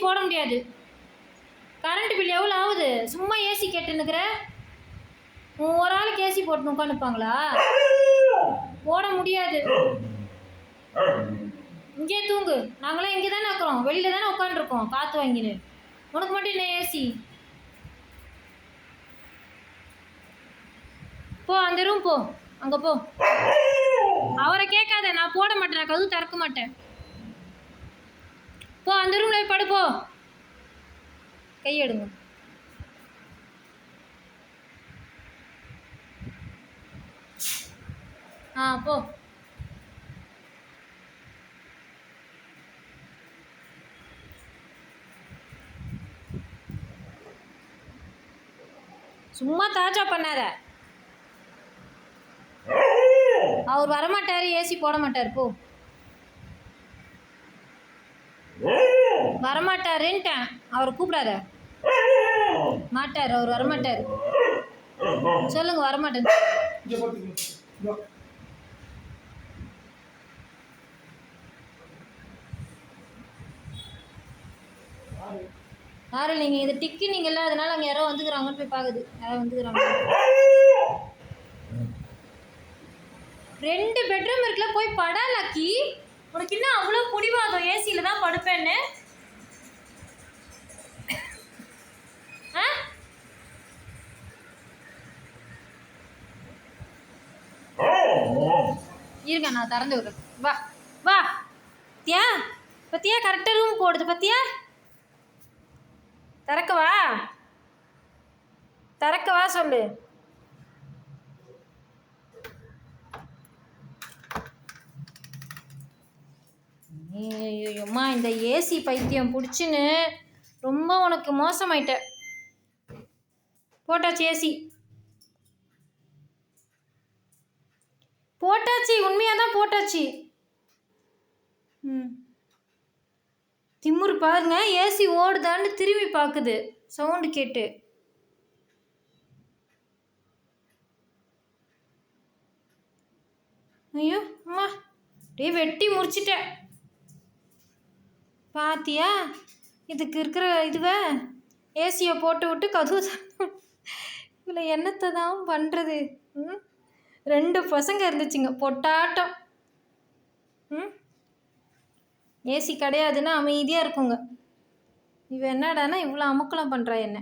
போட முடியாது. Current bill எவ்வளோ ஆகுது? சும்மா ஏசி கேட்டுன்னுக்குற. ஒரு ஆளுக்கு ஏசி போட்டு உட்காந்துப்பாங்களா? போட முடியாது. இங்கே தூங்கு. நாங்களாம் இங்கே தானே இருக்கிறோம், வெளியில தானே உட்காந்துருக்கோம் காற்று வாங்கின்னு. உனக்கு மட்டும் என்ன ஏசி? போ அந்த ரூம் போ, அங்கே போ. அவரை கேட்காத, நான் போட மாட்டேன், நான் கதவு திறக்க மாட்டேன். போ அந்த ரூம்ல போய் படுப்போ. கையெடுங்க. போ. சும்மா தாஜா பண்ணாத. அவர் வரமாட்டாரு, ஏசி போட மாட்டார். போ. வரமாட்டாருன்ட்டேன். அவரை கூப்பிடாத. மாட்டார், அவர் வரமாட்டார். சொல்லுங்க, வரமாட்டேன். யாரு நீங்கள்? இது டிக்கி நீங்கள்ல, அதனால அங்கே யாரோ வந்துக்கிறாங்கன்னு போய் பார்க்குது. யாரோ வந்துக்கிறாங்க. 2 பெட்ரூம் இருக்குல்ல, போய் படா லக்கி. உனக்கு இன்னும் அவ்வளோ பிடிவாதம் ஏசியில் தான் படுப்பேன்னு. இருங்க, நான் திறந்து விடுறேன். வா வா. பத்தியா பத்தியா, கரெக்டாக ரூம் போடுது பத்தியா? திறக்கவா? திறக்கவா சொல்லு. ஐயோம்மா, இந்த ஏசி பைத்தியம் பிடிச்சின்னு ரொம்ப உனக்கு மோசமாயிட்ட. போட்டாச்சு ஏசி, போட்டாச்சு, உண்மையாக தான் போட்டாச்சு. திமுரு பாருங்க, ஏசி ஓடுதான்னு திரும்பி பார்க்குது சவுண்டு கேட்டு. ஐயோ அம்மா, அப்படியே வெட்டி முடிச்சிட்டேன். பாத்தியா இதுக்கு இருக்கிற இதுவை? ஏசியை போட்டு விட்டு கதவு இதில் என்னத்தை தான் பண்ணுறது? 2 பசங்க இருந்துச்சுங்க பொட்டாட்டம். ஏசி கிடையாதுன்னா அமைதியாக இருக்குங்க. இவ என்னடானா இவ்வளோ அமுக்கலம் பண்ணுறா என்ன.